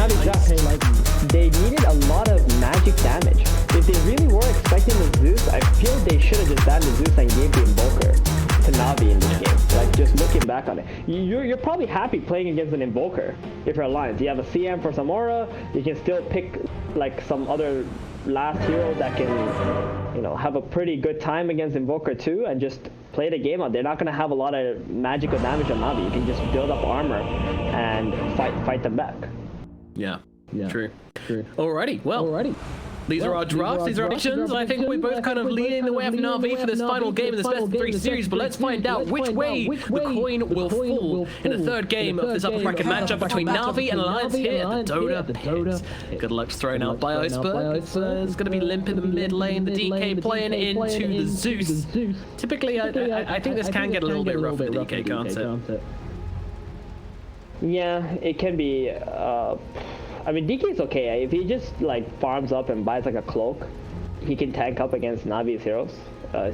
Navi's got, like, they needed a lot of magic damage. If they really were expecting the Zeus, I feel they should have just banned the Zeus and gave the Invoker to Navi in this game. Like, just looking back on it. You're probably happy playing against an Invoker if you're Alliance. You have a CM for some aura, you can still pick, like, some other last hero that can, you know, have a pretty good time against Invoker too, and just play the game out. They're not going to have a lot of magical damage on Navi. You can just build up armor and fight them back. Yeah, true. Alrighty, well, these are our drafts, these are our predictions. I think we're both kind of leading the way of Navi for this final game in this best of 3 series, but let's find out which way the coin will fall in the third game of this upper bracket matchup between Navi and Alliance here at the Dota pit. Good luck's thrown out by Iceberg. It's going to be limp in the mid lane, the DK playing into the Zeus. Typically, I think this can get a little bit rough for the DK, can't it? Yeah, it can be. I mean, DK's okay. If he just like farms up and buys like a cloak, he can tank up against Navi's heroes,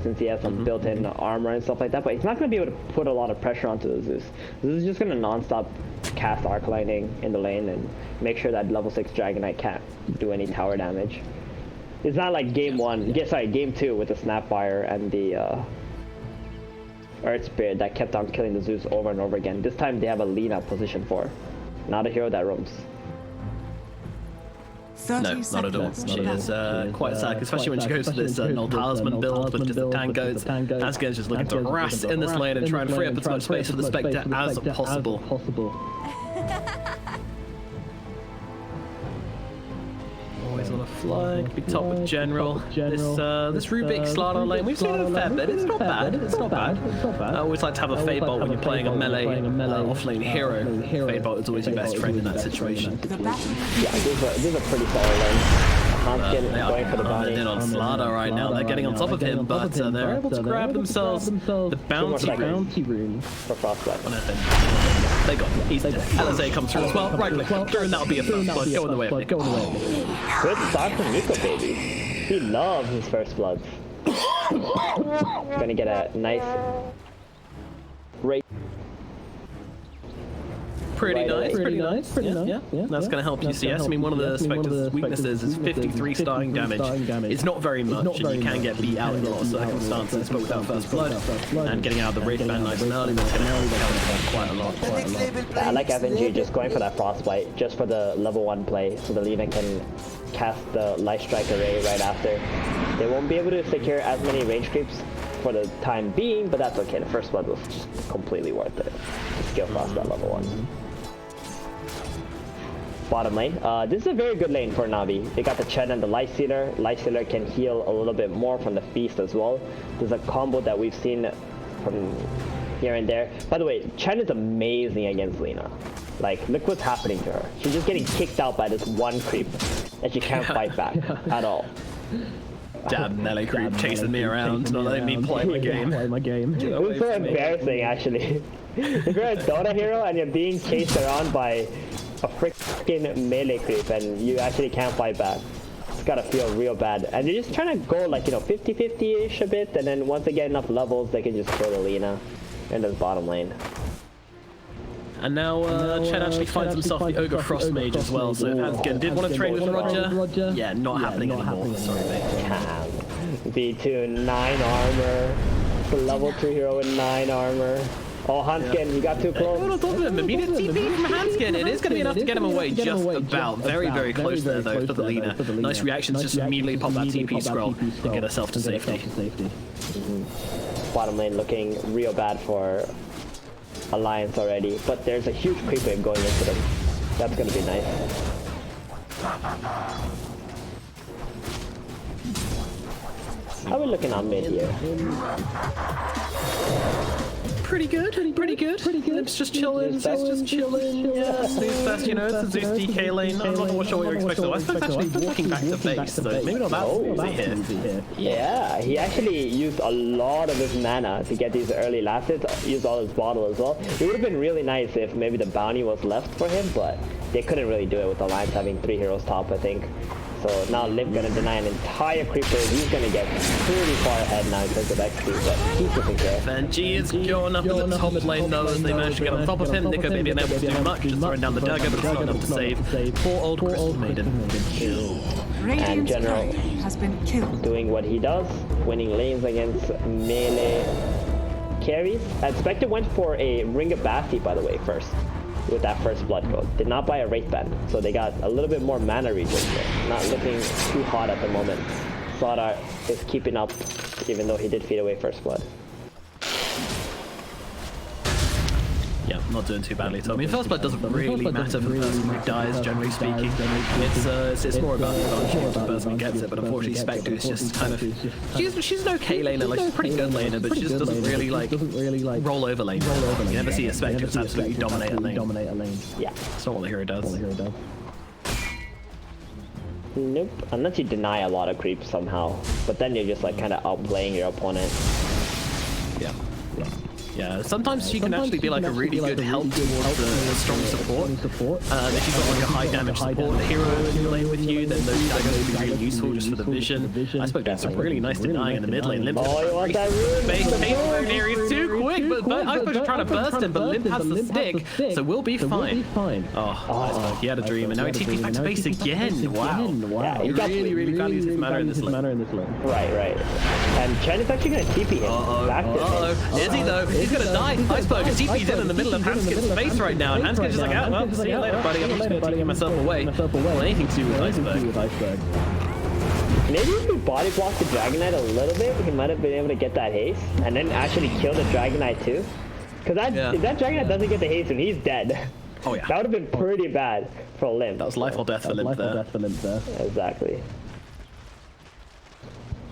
since he has some built-in armor and stuff like that. But he's not going to be able to put a lot of pressure onto the Zeus. Zeus is just going to non-stop cast Arc Lightning in the lane and make sure that level 6 Dragonite can't do any tower damage. It's not like game 2 with the Snapfire and the Earth Spirit that kept on killing the Zeus over and over again. This time they have a Lina position 4, not a hero that roams. No, not at all. She is quite sad, especially when she goes to this null talisman build with just the tangos. Asgen's just looking to harass in this lane and try and free up as much space for the Spectre as possible. Always on a flag, big top with General. This Rubik Slardar lane, we've seen it a fair bit. It's not bad. I always like to have a Fade Bolt when you're playing a melee off-lane hero. Fade Bolt is always your best friend in that situation. Yeah, this is a pretty solid lane. They are going for the bounty. In on Slardar right now. They're getting on top of him, but they're able to grab themselves the bounty rune for Frostbite. They got it. He's dead. LSA comes through as well. Right click. And that'll be a first blood. Go in the way of it. Good start from Nico, baby. He loves his first bloods. Gonna get a nice rate. Pretty nice. Yeah. That's going to help UCS. I mean, one of the Spectre's weaknesses is 53 starting damage. It's not very much, and you can get beat out in a lot of circumstances, but without First Blood and getting out of the Wraith Band nice and early, that's going to help quite a lot. I like FNG just going for that Frostbite, just for the level 1 play, so the Lina can cast the Light Strike Array right after. They won't be able to secure as many range creeps for the time being, but that's okay. The First Blood was just completely worth it. Skill Frost at level 1. Bottom lane. This is a very good lane for Navi. They got the Chen and the Light Sealer. Light Sealer can heal a little bit more from the Feast as well. There's a combo that we've seen from here and there. By the way, Chen is amazing against Lina. Like, look what's happening to her. She's just getting kicked out by this one creep that she can't fight back at all. Damn melee creep chasing me around, not letting me play my game. It was so embarrassing, actually. If you're a Dota hero and you're being chased around by a freaking melee creep and you actually can't fight back, it's gotta feel real bad. And they're just trying to go like, you know, 50-50-ish a bit, and then once they get enough levels, they can just kill the Lina in this bottom lane. And now Chen actually finds himself the Ogre Frost Mage as well, so Hanskin did want to trade with Roger. Yeah, not happening anymore. Sorry, mate. V2, 9 armor. The level 2 hero with 9 armor. Oh, Hanskin, you got too close. On top of him, immediate TP from Hanskin. It is going to be enough to get him away just about. Very, very close there, though, for the Lina. Nice reactions, just immediately pop that TP scroll and get herself to safety. Bottom lane looking real bad for Alliance already, but there's a huge creep wave going into them. That's going to be nice. How are we looking on mid here? Pretty good. Limp's just chilling, Zeus just chilling. Yeah, Zeus best, you know, it's a Zeus DK lane. I'm not sure what you're expecting. I suppose actually walking back to base, though. Maybe not that easy here. Yeah, he actually used a lot of his mana to get these early last hits, used all his bottle as well. It would have been really nice if maybe the bounty was left for him, but they couldn't really do it with Alliance having 3 heroes top, I think. So now Limp gonna deny an entire creeper. He's gonna get pretty far ahead now in terms of XP, but he's doesn't care. Benji is going up in the top lane though as they manage to get on top of him. Nico maybe unable to do much, just throwing down the dagger, but it's not enough to save poor old Crystal Maiden. And General has been killed. Doing what he does, winning lanes against melee carries. And Spectre went for a Ring of Basti, by the way, first. With that first blood code. Did not buy a Wraith Band, so they got a little bit more mana regen there. Not looking too hot at the moment. Slardar is keeping up, even though he did feed away first blood. Yeah, not doing too badly. So I mean, first blood doesn't really matter for the person who dies, generally speaking. It's more about the advantage of the person who gets it. But unfortunately, Spectre is just kind of she's an okay laner, like she's a pretty good laner, but she just doesn't really like roll over lane. You never see a Spectre just absolutely dominate a lane. Yeah, that's not what the hero does. Nope, unless you deny a lot of creeps somehow. But then you're just like kind of outplaying your opponent. Yeah, sometimes she can actually be like a really good help towards the strong support. If you've got like a high damage support hero in the lane with you, then those daggers will be really useful just for the vision. I suppose that's some really nice denying in the mid lane. Limp you want that rune? He's too quick, but I suppose you're trying to burst him, but Limp has the stick, so we'll be fine. Oh, he had a dream, and now he TP's back to base again. Wow. Yeah, he really values his mana in this lane. Right. And Chen is actually going to TP him back to Is he though? He's gonna die. Iceberg is TP'd in the middle of Hanskin's face right now, and Hanskin's just like, ah, well, see you later, buddy. I'm just gonna TP myself away. Well, anything to do with Iceberg. Maybe if we body blocked the Dragon Knight a little bit, he might have been able to get that haste, and then actually kill the Dragon Knight too. Because if that Dragon Knight doesn't get the haste, then he's dead. Oh yeah. That would have been pretty bad for Limp. That was life or death for Limp there. Exactly.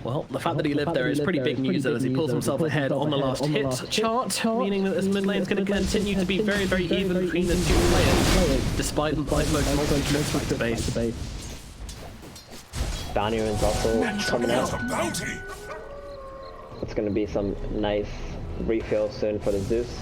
Well, the fact that he lived there is pretty big news though, as he pulls himself ahead on the last hit chart, meaning that this mid lane is going to continue to be very even between the two players, despite Iceberg's multiple trips back to base. Bounty rune's also coming out. It's going to be some nice refill soon for the Zeus.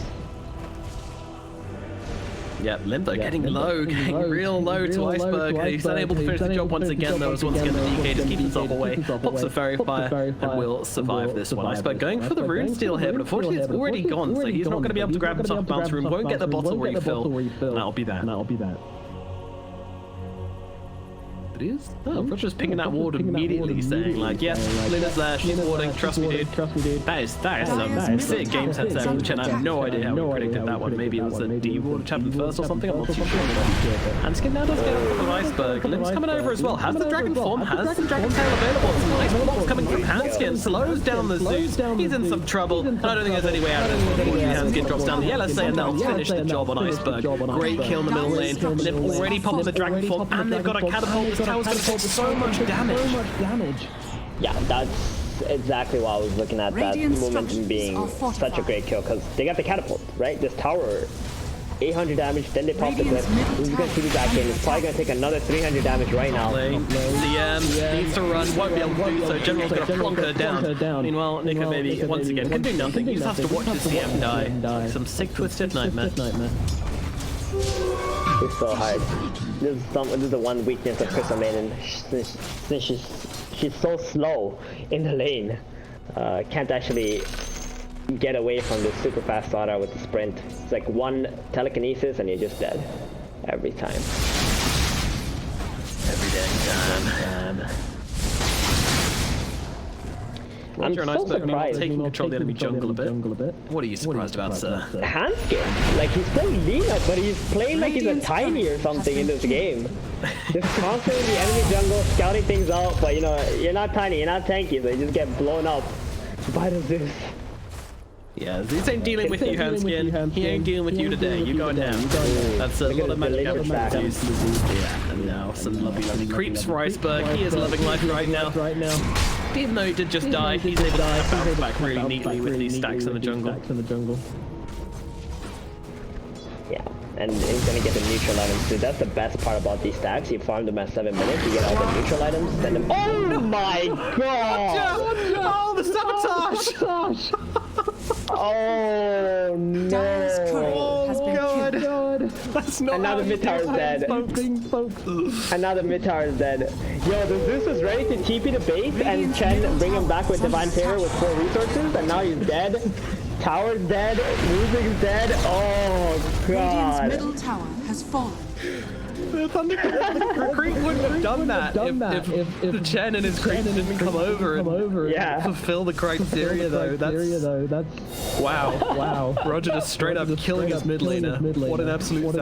Yeah, Limp getting real low to Iceberg. He's unable to finish the job once again, though, as once again the DK just keeps himself away, pops a Fairy Fire, and will survive this one. Iceberg going for the Rune Steal here, but unfortunately it's already gone, so he's not going to be able to grab himself a bounce rune, won't get the bottle refill, and that'll be that. It is? Oh, Roger's just pinging that ward immediately, saying like, yes, Luna's there, she's warding, trust me dude. That is some sick game sense there from Chen. I have no idea how we predicted that one. Maybe it was a D ward which happened first or something, I'm not too sure. Hanskin now does get up from Iceberg. Limp's coming over as well, has the Dragon Form, has the Dragon Tail available. Some nice blocks coming from Hanskin, slows down the Zeus, he's in some trouble, and I don't think there's any way out of this. Unfortunately, Hanskin drops down the LSA and they'll finish the job on Iceberg. Great kill in the middle lane. Limp already popped the Dragon Form, and they've got a catapult. Tower's going to take so much damage. Yeah, that's exactly why I was looking at that momentum being such a great kill, because they got the catapult, right? This tower, 800 damage, then they pop the clip. Who's going to be back in? It's probably going to take another 300 damage right now. CM needs to run, won't be able to do so. General's going to plonk her down. Meanwhile, Nico maybe once again can do nothing. He just has to watch the CM die. Some sick twisted nightmare. It's so hard. This is the one weakness of Crystal Maiden. Since she's so slow in the lane, can't actually get away from this super fast Slardar with the sprint. It's like one telekinesis and you're just dead every time. Every day. I'm so surprised. Taking control of the enemy jungle a bit. What are you surprised about, sir? Hanskin, like he's still leaner, but he's playing like he's a tiny or something in this game. Just constantly in the enemy jungle, scouting things out, but you know, you're not tiny, you're not tanky, so you just get blown up by the Zeus. Yeah, Zeus ain't dealing with you, Hanskin. He ain't dealing with you today. You're going down. That's a lot of magic damage from Zeus. Yeah, and now some lovely creeps for Iceberg. He is loving life right now. Even though he did just die, he's able to bounce back really neatly with these stacks in the jungle. Yeah, and he's gonna get the neutral items too. That's the best part about these stacks. You farm them at 7 minutes, you get all the neutral items, send them. Oh my god! Oh, the sabotage! Oh no! Oh god! That's not and now the mid tower is dead. And now the mid tower is dead. Yo, the Zeus was ready to TP the base and Chen bring him back with Divine Terror with 4 resources, and now he's dead. Tower's dead. Music's dead. Oh god. Radiant's middle tower has fallen. The Creep wouldn't have done that if the Chen and his creep didn't come over and fulfill the criteria though. That's wow. Roger just straight up killing his mid laner. What an absolute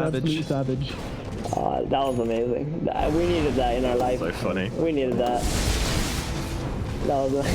savage. That was amazing. We needed that in our life. So funny. We needed that. That was like,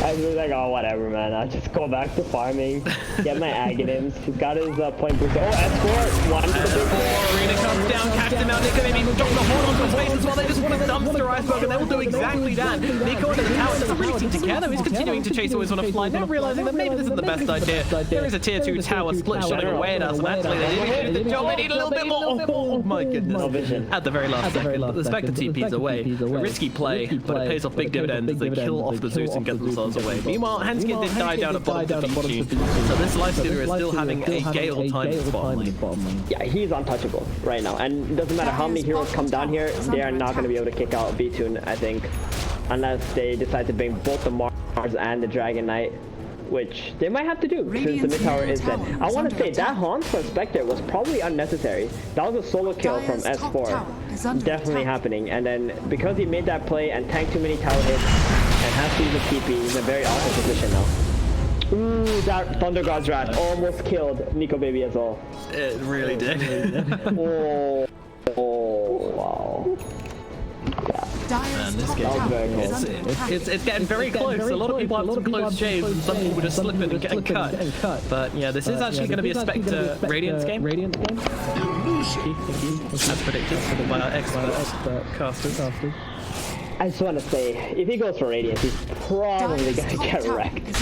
I was like, oh, whatever, man. I'll just go back to farming, get my Aghanim's. He's got his point booster. Oh, S4, one. Arena comes down, cast him out. Nico maybe drop the horn onto his face as well. They just want to dumpster Iceberg, and they will do exactly that. Nico and the tower doesn't really seem together. He's continuing to chase always on a fly down, realizing that maybe this isn't the best idea. There is a tier 2 tower split shotting away at us, and actually they didn't do the job. They need a little bit more. Oh my goodness. At the very last second, the Spectre TP's away. A risky play, but it pays off big dividends as they kill off the Zeus and get themselves away. Meanwhile, Hanskin did die down at bottom of the so this Lifestealer is still having a gale time in bottom lane. Yeah, he's untouchable right now, and it doesn't matter how many heroes come down here, they are not going to be able to kick out B-Tune, I think, unless they decide to bring both the Mars and the Dragon Knight, which they might have to do since the mid tower is dead. I want to say that Haunt for Spectre was probably unnecessary. That was a solo kill from S4, definitely happening, and then because he made that play and tanked too many tower hits and has to use a TP, he's in a very awkward position now. Ooh, that Thunder God's Wrath almost killed Nico Baby as well. It really did. Oh, wow. Man, this game, it's getting very close. A lot of people have some close shaves, and some people just slip in and get cut. But yeah, this is actually going to be a Spectre Radiance game. As predicted by our expert casters. I just want to say, if he goes for Radiance, he's probably going to get wrecked.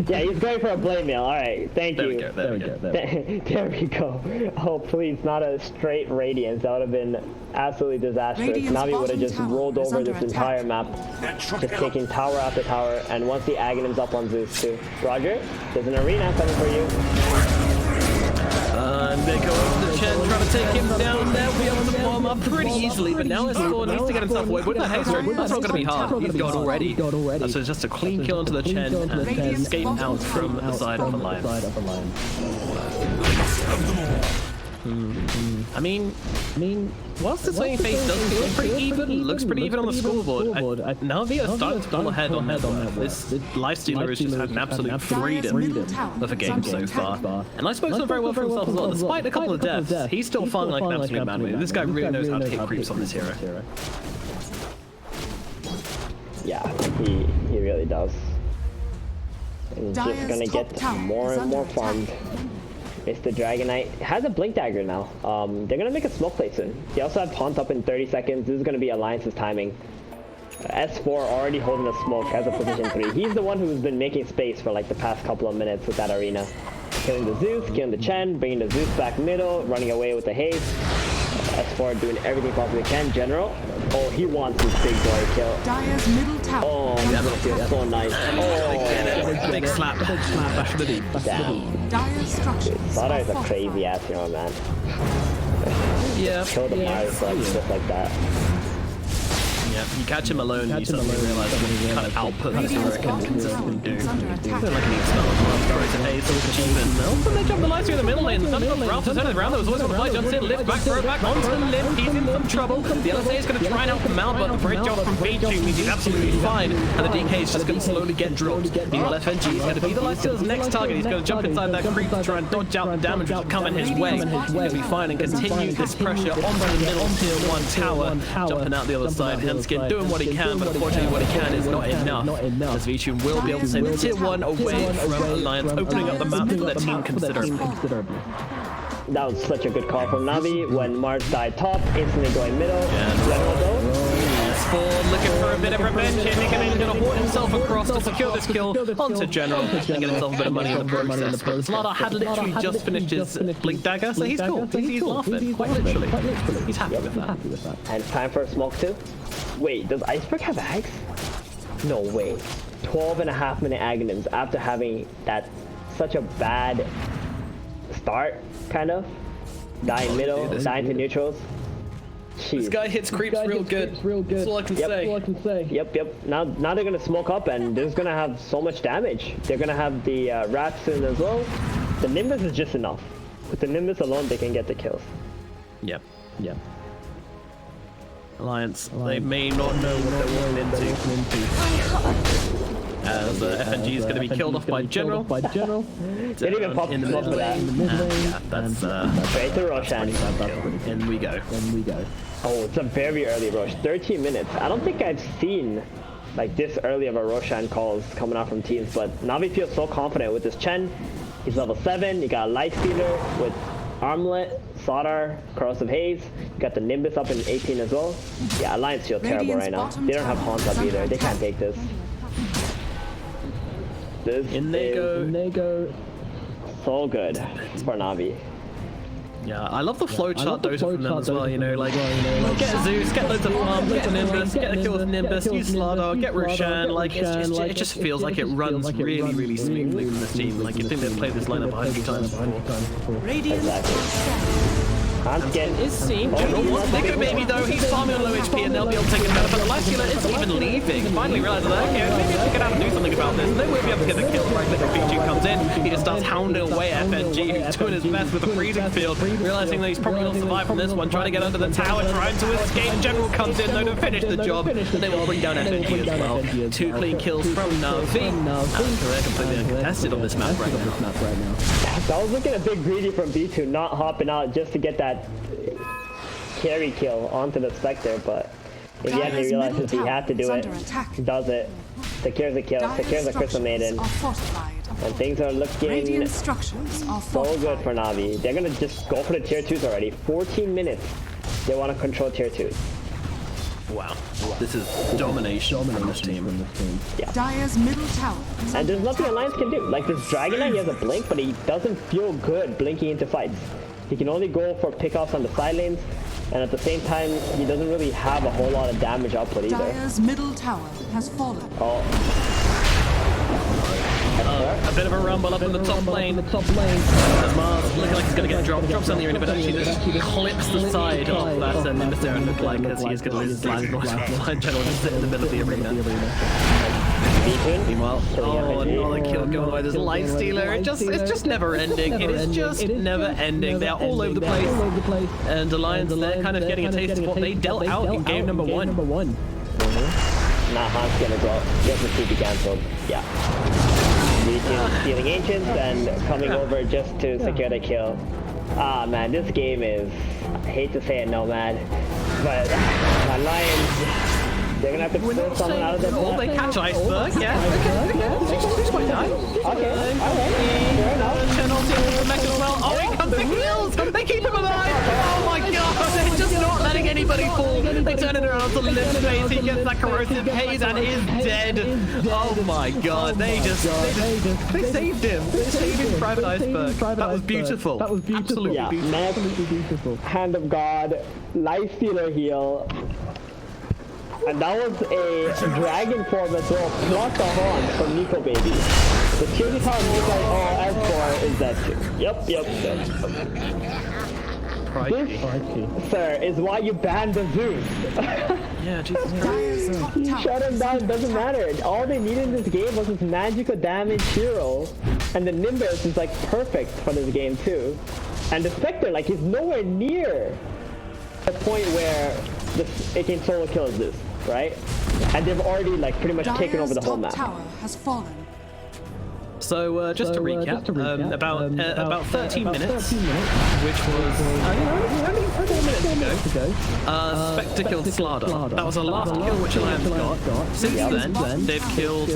Yeah, he's going for a blade mail. Alright, thank you. There we go. Oh, please, not a straight Radiance. That would have been absolutely disastrous. Navi would have just rolled over this entire map, just taking tower after tower, and once the Aghanim's up on Zeus too. Roger, there's an arena coming for you. And they go over to the Chen, trying to take him down. They'll be able to bomb up pretty easily, but now S4 needs to get himself away. With that haste rate, that's not going to be hard. He's gone already. So it's just a clean kill into the Chen and escape out from the side of the Lion. I mean, whilst the swinging face does feel pretty even, looks pretty even on the scoreboard, Navi are starting to pull ahead on net worth. This Lifestealer has just had an absolute freedom of a game so far. And Lifestealer's done very well for himself as well. Despite a couple of deaths, he's still falling like an absolute madman. This guy really knows how to hit creeps on this hero. Yeah, he really does. And he's just gonna get more and more farmed. It's the Dragon Knight. It has a Blink Dagger now. They're gonna make a smoke play soon. They also have Taunt up in 30 seconds. This is gonna be Alliance's timing. S4 already holding a smoke, has a position 3. He's the one who's been making space for like the past couple of minutes with that arena. Killing the Zeus, killing the Chen, bringing the Zeus back middle, running away with the haste. S4 doing everything possibly can. General. Oh, he wants his big boy kill. Dire's middle tower. Oh, that's so nice. Oh, big slap bash to the deep. Damn. Dire's structure. Sada is a crazy ass hero, man. Yeah. Kill the Mars just like that. Yeah, you catch him alone and you suddenly realize what kind of output this hero can consistently do. Like an expel as well, throws an ace, achievement. Also, they jump the lights through the middle lane. The Thunder God's Wrath is turning around. There was always on the fly, jumps in, lifts back, throw back onto the limb. He's in some trouble. The LSA is going to try and help him out, but the bridge off from B2 means he's absolutely fine. And the DK is just going to slowly get dropped. Meanwhile, FNG is going to be the Lifestealer's next target. He's going to jump inside that creep to try and dodge out the damage which is coming his way. He's going to be fine and continue this pressure onto the middle tier 1 tower. Jumping out the other side, Hanskin doing what he can. But unfortunately what he can is not enough, as V2 will be able to send the tier 1 away from Alliance, opening up the map for their team considerably. That was such a good call from Navi. When Mars died top, instantly going middle. General though. S4 looking for a bit of revenge here. Nigma going to hoard himself across to secure this kill onto General and get himself a bit of money in the process. But Slaughter had literally just finished his Blink Dagger, so he's cool. He's laughing, quite literally. He's happy with that. And it's time for a smoke too. Wait, does Iceberg have Ags? No way. 12.5-minute Aghanims after having that such a bad start, kind of. Die in middle, die into neutrals. Jeez. This guy hits creeps real good. That's all I can say. Yep. Now they're gonna smoke up, and they're just gonna have so much damage. They're gonna have the rats in as well. The Nimbus is just enough. With the Nimbus alone, they can get the kills. Yep. Alliance, they may not know what they're walking into. As FNG is going to be killed off by General. They didn't even pop in the smoke middle for that. Yeah, that's Straight to Roshan. In we go. Oh, it's a very early rush. 13 minutes. I don't think I've seen like this early of a Roshan calls coming out from teams, but Navi feels so confident with this Chen. He's level 7. You got a Light Stealer with Armlet, Sodar, Corrosive Haze. You got the Nimbus up in 18 as well. Yeah, Alliance feel terrible right now. They don't have Hans up either. They can't take this. In they go. So good for Navi. Yeah, I love the flowchart Dota from them as well, you know, like, get Zeus, get loads of farms, get a Nimbus, get a kill with Nimbus, use Slardar, get Roshan, like, it just feels like it runs really smoothly from this team. Like, you think they've played this lineup 100 times before. Exactly. Hans is seen. General wants to go maybe though. He's farming on low HP and they'll be able to take it better. But the Light Stealer isn't even leaving. Finally realizes that, okay, maybe I can have to do something about this. They won't be able to get the kill. Right, little PG comes in. He just starts hounding away FNG, who's doing his best with the freezing field. Realizing that he's probably not survive from this one, trying to get under the tower, trying to escape. General comes in though to finish the job. And they will bring down FNG as well. 2 clean kills from Navi. They're completely uncontested on this map right now. That was looking a bit greedy from B2, not hopping out just to get that carry kill onto the Spectre, but in the end he realizes he had to do it. He does it. Secures the kill, secures the Crystal Maiden. And things are looking so good for Navi. They're gonna just go for the tier 2s already. 14 minutes. They want to control tier 2s. Wow. This is domination from this team. Yeah. Dire's middle tower. And there's nothing Alliance can do. Like this Dragon Knight, he has a blink, but he doesn't feel good blinking into fights. He can only go for pickoffs on the side lanes, and at the same time, he doesn't really have a whole lot of damage output either. Dire's middle tower has fallen. A bit of a rumble up in the top lane. Mars looking like he's going to get dropped. Drops on the arena, but actually just clips the side of that Nimbus there and look like as he is going to lose his life. Blind General just sit in the middle of the arena. Meanwhile, another kill going away. There's Light Stealer. It's just never ending. It is just never ending. They are all over the place. And Alliance, they're kind of getting a taste of what they dealt out in game number 1. Now Hans gonna go get the TP cancelled. Yeah. V2 stealing Ancients and coming over just to secure the kill. Ah man, this game is, I hate to say it, Nomad, but Alliance, they're gonna have to pull something out of their butt. They catch Iceberg, yeah. 6.9. Okay, alright, fair enough. Channel team the mech as well. Oh, he comes the kills! They keep him alive! Oh my god, they're just not letting anybody fall. They turn it around to lift space. He gets that corrosive haze and is dead. Oh my god, they saved him. They saved his private iceberg. That was beautiful. Absolutely beautiful. Hand of God, Life Stealer heal. And that was a dragon form as well, plus a horn from Nico Baby. The Cutie Tower S4 is dead too. Yep. This, sir, is why you banned the Zeus. Yeah, Jesus Christ. You shut him down, doesn't matter. All they needed in this game was this magical damage hero. And the Nimbus is like perfect for this game too. And the Spectre, like, he's nowhere near the point where it can solo kill Zeus, right? And they've already like pretty much taken over the whole map. Tower has fallen. So just to recap, about 13 minutes, which was only 4 minutes ago, Spectre killed Slardar. That was the last kill which Alliance got. Since then, they've killed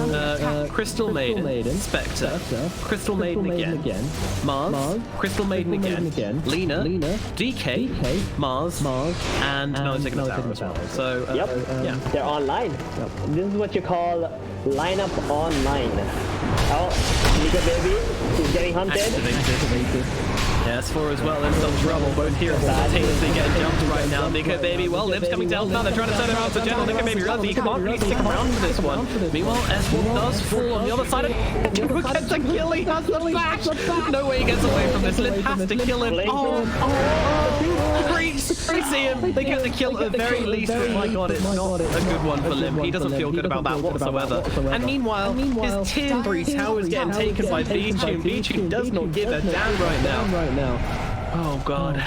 Crystal Maiden, Spectre, Crystal Maiden again, Mars, Crystal Maiden again, Lina, DK, Mars, and now they're taking the tower as well. So, yeah. They're online. This is what you call lineup online. Oh, Nico Baby, he's getting hunted. Activated. Yeah, S4 as well, in some trouble. Both heroes simultaneously getting jumped right now, Nico Baby. Well, Liv's coming down now. They're trying to turn it around to General. Nico Baby realizes he can't really stick around for this one. Meanwhile, S1 does fall on the other side. Nico gets a kill. He has the bash. No way he gets away from this. Liv has to kill him. Great. We see him. They get the kill at the very least. Oh my god, it's not a good one for Liv. He doesn't feel good about that whatsoever. And meanwhile, his tier 3 tower is getting taken by VG, and VG does not give a damn right now. Oh god.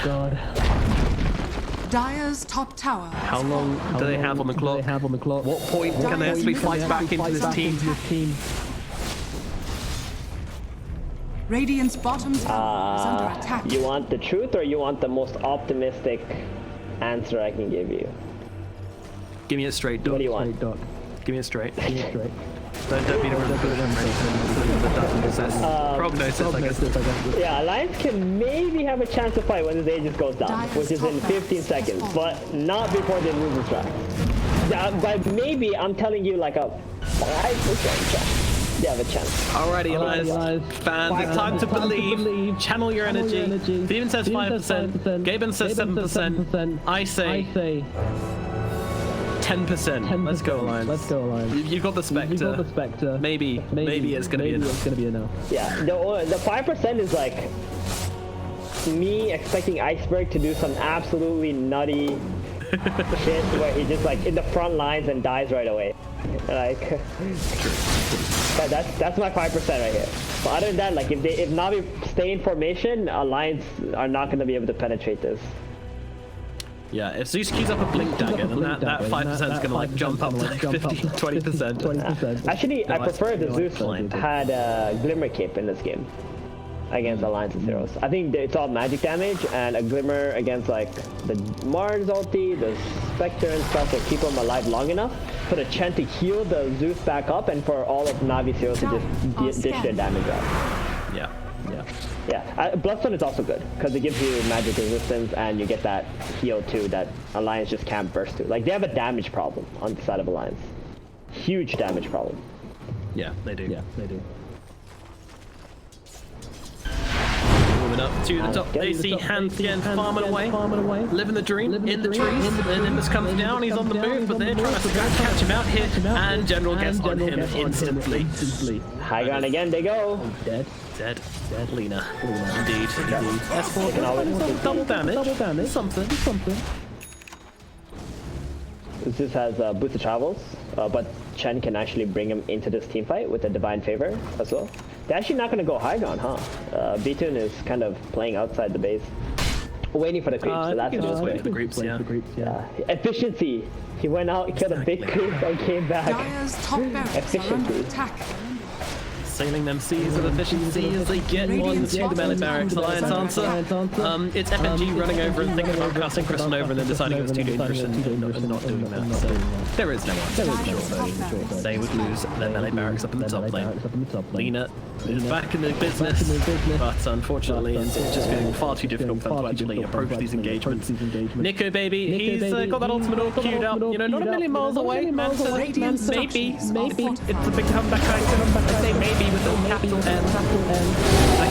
Dire's top tower. How long do they have on the clock? What point can they actually fight back into this team? Radiant's bottom tower is under attack. You want the truth or you want the most optimistic answer I can give you? Give me it straight, Doc. What do you want? Give me it straight. Don't be the prognosis, I guess. Yeah, Alliance can maybe have a chance to fight when the Aegis goes down, which is in 15 seconds, but not before they lose the track. But maybe I'm telling you like a 5% chance. They have a chance. Alrighty, Elias. Fans, it's time to believe. Channel your energy. Steven says 5%. Gaben says 7%. I say 10%. Let's go, Alliance. You've got the Spectre. Maybe it's gonna be enough. Yeah, the 5% is like me expecting Iceberg to do some absolutely nutty shit where he just like in the front lines and dies right away. Like, but that's my 5% right here. But other than that, like if Navi stay in formation, Alliance are not going to be able to penetrate this. Yeah, if Zeus keys up a blink dagger, then that 5% is going to like jump up to like 20%. Actually, I prefer the Zeus had a Glimmer Cape in this game against Alliance's heroes. I think it's all magic damage, and a Glimmer against like the Mars ulti, the Spectre and stuff will keep them alive long enough for the Chen to heal the Zeus back up and for all of Navi's heroes to just dish their damage out. Yeah, Bloodstone is also good because it gives you magic resistance and you get that heal too that Alliance just can't burst to. Like they have a damage problem on the side of Alliance. Huge damage problem. Yeah, they do. Moving up to the top, they see Hans again farming away, living the dream, in the trees, and Nimbus comes down, he's on the move, but they're trying to catch him out here, and General gets on him instantly. High ground again, they go. Dead. Lina. Indeed. S4 double damage. Something. This has boosted travels, but Chen can actually bring him into this team fight with a divine favor as well. They're actually not going to go high ground, huh? B-Tune is kind of playing outside the base, waiting for the creeps. So that's just waiting for the creeps. Yeah. Efficiency. He went out, killed a big creep, and came back. Efficiency. Sailing them seas of efficiency as they get on to the melee barracks. Alliance answer. It's FNG running over and thinking about casting Crystal over and then deciding it was too dangerous and not doing that. So there is no answer. They would lose their melee barracks up in the top lane. Lina is back in the business, but unfortunately it's just getting far too difficult for them to actually approach these engagements. Nico Baby, he's got that ultimate all queued up. You know, not a million miles away. Man says maybe it's a big comeback. I say maybe. With a capital N, a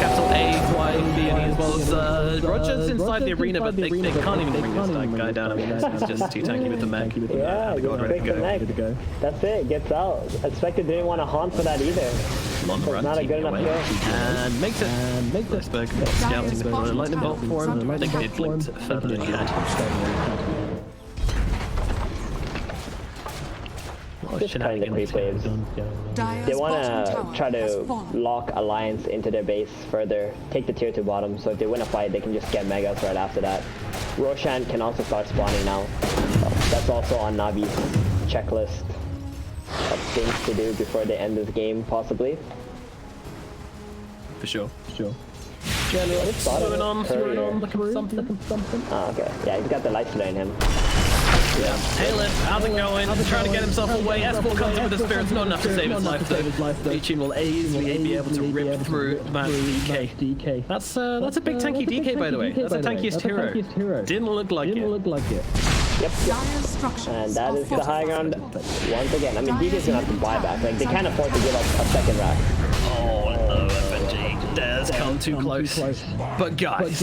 capital A, Y, B, and E, as well as Roger's inside the arena, but they can't even bring this guy down. I mean, it's just too tanky with the mech. Yeah, ready to go. That's it, gets out. Expected didn't want to haunt for that either. On the run, not a good enough kill. And makes it. Iceberg scouting the lightning bolt for him. I think it blinked further than he had. Just cutting the creep waves. They want to try to lock Alliance into their base further, take the tier 2 bottom, so if they win a fight, they can just get Megas right after that. Roshan can also start spawning now. So that's also on Navi's checklist of things to do before they end this game, possibly. For sure. General, throwing on, looking for something. Oh, okay. Yeah, he's got the light in him. Yeah. Hey, Liv, how's it going? Trying to get himself away. S4 comes in with the spirits, not enough to save his life though. B-Tune will easily be able to rip through that DK. That's a big tanky DK, by the way. That's the tankiest hero. Didn't look like it. Yep. And that is the high ground once again. I mean, DK's gonna have to buy back. Like, they can't afford to give up a second rack. Oh, no, FNG. Dares come too close. But guys,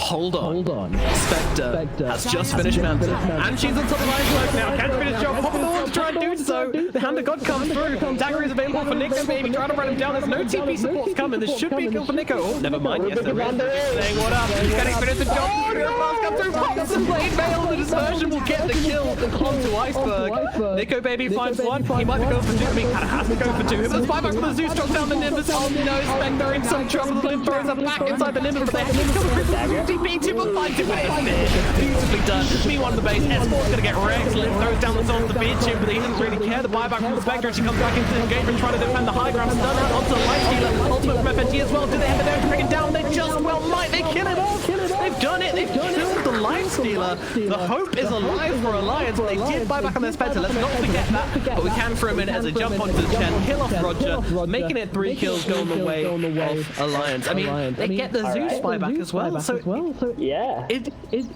Hold on. Spectre has just finished Manta, and she's on top of Iceberg now. Can't finish the job. Popping the wall to try and do so. The Hand of God comes through. Dagger is available for Nico, baby. Trying to run him down. There's no TP supports coming. This should be a kill for Nico. Oh, never mind. Yes, there is. Saying what up. Can he finish the job? Oh, no. Come through. Pops the blade mail. The dispersion will get the kill onto Iceberg. Nico, baby, finds one. He might be going for two. I mean, kind of has to go for two. But there's 5 back from the Zeus. Drops down the Nimbus. Oh, no. Spectre in some trouble. The Limb throws her back inside the Nimbus. But they actually kill the Crystal. TP to but fight it with his mid. Beautifully done. Me1 on the base. S4's going to get wrecked. Limb throws down the zone of the beach here, but he doesn't really care. The buyback from the Spectre. She comes back into the engagement, trying to defend the high ground. Stun out onto the Light Stealer. Ultimate from FNG as well. Do they have it there to bring it down? They just well might. They kill it off. They've done it. They've killed the Light Stealer. The hope is alive for Alliance, but they did buy back on their Spectre. Let's not forget that. But we can for a minute as they jump onto the Chen, kill off Roger, making it 3 kills going the way of Alliance. I mean, they get the Zeus buyback as well. So yeah.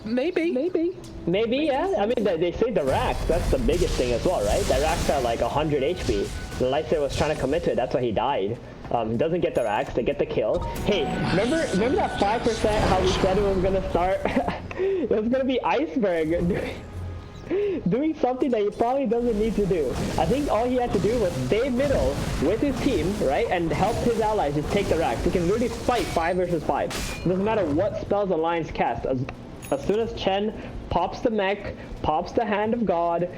Maybe, yeah. I mean, they say the racks. That's the biggest thing as well, right? The racks are like 100 HP. The Lightsaber was trying to commit to it. That's why he died. He doesn't get the racks. They get the kill. Hey, remember that 5% how we said it was gonna start? It was gonna be Iceberg doing something that he probably doesn't need to do. I think all he had to do was stay middle with his team, right, and help his allies just take the racks. He can really fight 5 versus 5. It doesn't matter what spells Alliance cast. As soon as Chen pops the mech, pops the Hand of God,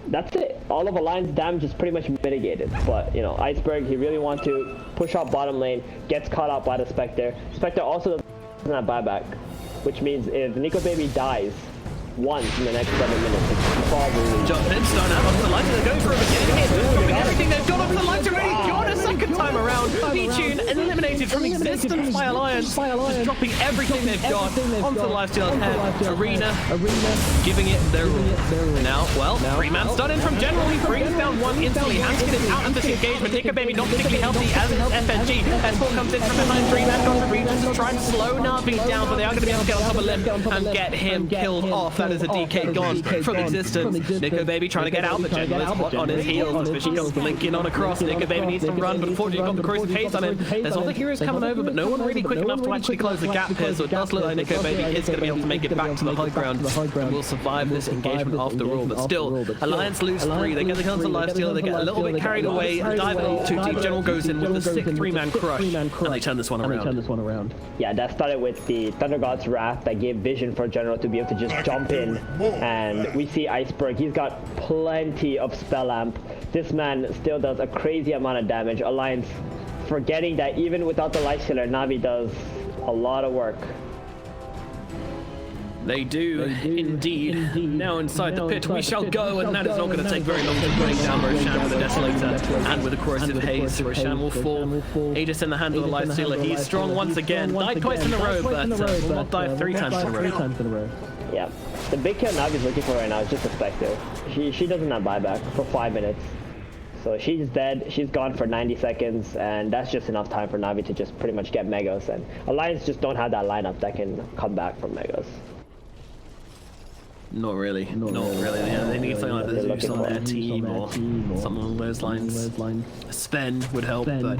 that's it. All of Alliance damage is pretty much mitigated. But, you know, Iceberg, he really wants to push out bottom lane, gets caught out by the Spectre. Spectre also doesn't have buyback, which means if Nico Baby dies once in the next 7 minutes, it's probably... Jump in, stun out onto the lights, they're going for a getting hit, dropping everything they've got onto the lights already, got a second time around, V-Tune eliminated from existence by Alliance, just dropping everything they've got onto the Lifesteal's head. Arena giving it their all. Now, well, 3-man stun in from General, he brings down one instantly, Hanskin is out of this engagement, Nico Baby not particularly healthy as is FNG, S4 comes in from behind, 3-man contributions to try and slow Navi down, but they are going to be able to get on top of Limb and get him killed off. That is a DK gone from existence. Nico Baby trying to get out, but General is hot on his heels. Especially comes blinking on across. Nico Baby needs to run, but unfortunately got the corrosive haste on him. There's other heroes coming over, but no one really quick enough to actually close the gap here. So it does look like Nico Baby is going to be able to make it back to the high ground and will survive this engagement after all. But still, Alliance lose 3. They get the kills to Lifestealer. They get a little bit carried away. Dive in 2 team. General goes in with the 6th 3-man crush, and they turn this one around. Yeah, that started with the Thunder God's Wrath that gave vision for General to be able to just jump in. And we see Iceberg, he's got plenty of spell amp. This man still does a crazy amount of damage. Alliance forgetting that even without the Lifestealer, Navi does a lot of work. They do indeed. Now inside the pit we shall go, and that is not going to take very long to bring down Roshan with the Desolator and with the Corrosive Haze. Roshan will fall. Aegis in the hand of the Lifestealer. He's strong once again. Died twice in a row, but will not die 3 times in a row. Yeah. The big kill Navi's looking for right now is just a Spectre. She doesn't have buyback for 5 minutes. So she's dead, she's gone for 90 seconds, and that's just enough time for Navi to just pretty much get Megas. And Alliance just don't have that lineup that can come back from Megas. Not really. Yeah, they need something like the Zeus on their team or something along those lines. Sven would help, but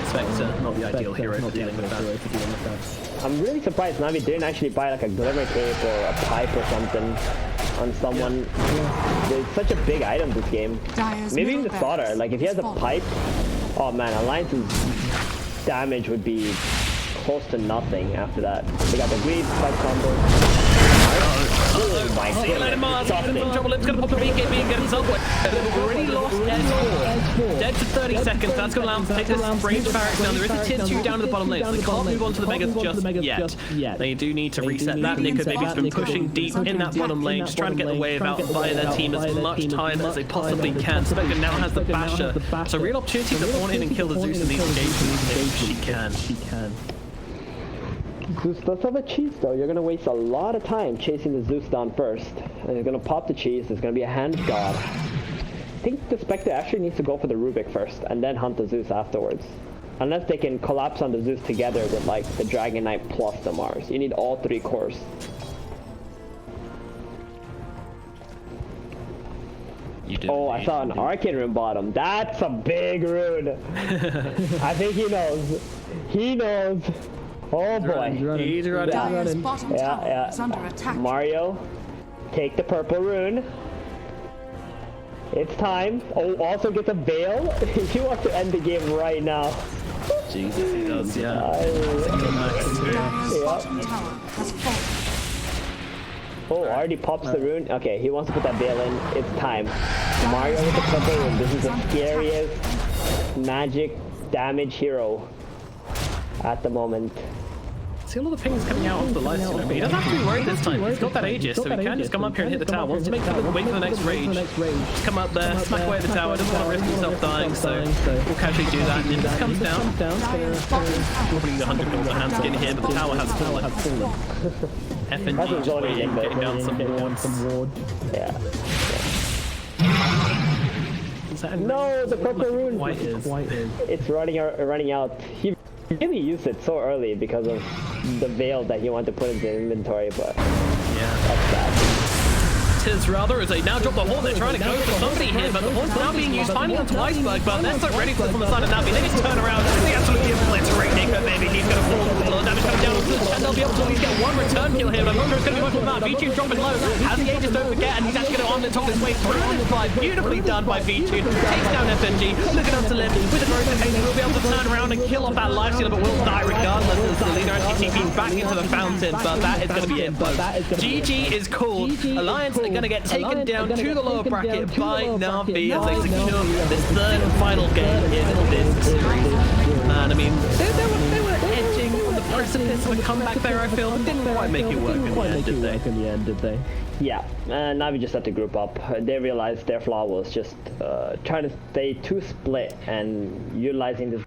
Spectre, not the ideal hero for dealing with that. I'm really surprised Navi didn't actually buy like a Glimmer Cape or a Pipe or something on someone. There's such a big item this game. Maybe even the Slaughter. Like if he has a Pipe, oh man, Alliance's damage would be close to nothing after that. They got the Greaves Pipe combo. See you later, Mars. Double-elimination gonna pop the BKB and get himself away. They've already lost S4. Dead to 30 seconds. That's gonna allow them to take this range barracks down. There is a tier 2 down to the bottom lane, so they can't move on to the Megas just yet. They do need to reset that. Nico Baby's been pushing deep in that bottom lane, just trying to get the wave out and buy their team as much time as they possibly can. Spectre now has the Basher, so real opportunity to spawn in and kill the Zeus in these engagements if she can. Zeus does have a cheese though. You're gonna waste a lot of time chasing the Zeus down first. And you're gonna pop the cheese, there's gonna be a Hand of God. I think the Spectre actually needs to go for the Rubik first and then hunt the Zeus afterwards. Unless they can collapse on the Zeus together with like the Dragon Knight plus the Mars. You need all 3 cores. Oh, I saw an Arcane Rune bottom. That's a big rune. I think he knows. He knows. Oh boy. He's running. Dire's bottom tower is under attack. Mario, take the purple rune. It's time. Oh, also gets a veil. He wants to end the game right now. Jesus, he does, yeah. Dire's bottom tower has fallen. Oh, already pops the rune. Okay, he wants to put that veil in. It's time. Mario with the purple rune. This is the scariest magic damage hero at the moment. See a lot of pings coming out of the live stream, but he doesn't have to be worried this time. He's got that Aegis, so he can just come up here and hit the tower. Wants to wait for the next rage. Just come up there, smack away at the tower, doesn't want to risk himself dying, so we'll casually do that. And just comes down. Probably need 100 gold on hand to get in here, but the tower has fallen. FNG just waiting, getting down some wards. Yeah. No, the purple rune. White is. It's running out. He really used it so early because of the veil that he wanted to put into the inventory, but yeah, that's bad. Tis rather as they now drop the horn. They're trying to go for somebody here, but the horn's now being used finally onto Iceberg, but they're so ready for this on the side of Navi. They just turn around. They absolutely obliterate Nigma, baby. He's going to fall. A lot of damage coming down onto the chat. They'll be able to at least get one return kill here, but I'm not sure it's going to be much more than that. V2 dropping low. Has the Aegis, don't forget, and he's actually going to arm the top his way through this fight. Beautifully done by V2. Takes down FNG. Looking up to live with the broken pace. We'll be able to turn around and kill off that life stealer, but will die regardless as the leader actually TPing back into the fountain. But that is going to be it, folks. GG is called. Alliance are going to get taken down to the lower bracket by Navi as they secure this third and final game in this series. And I mean, they were edging on the precipice of a comeback there, I feel, but didn't quite make it work in the end, did they? Yeah, Navi just had to group up. They realized their flaw was just trying to stay too split and utilizing this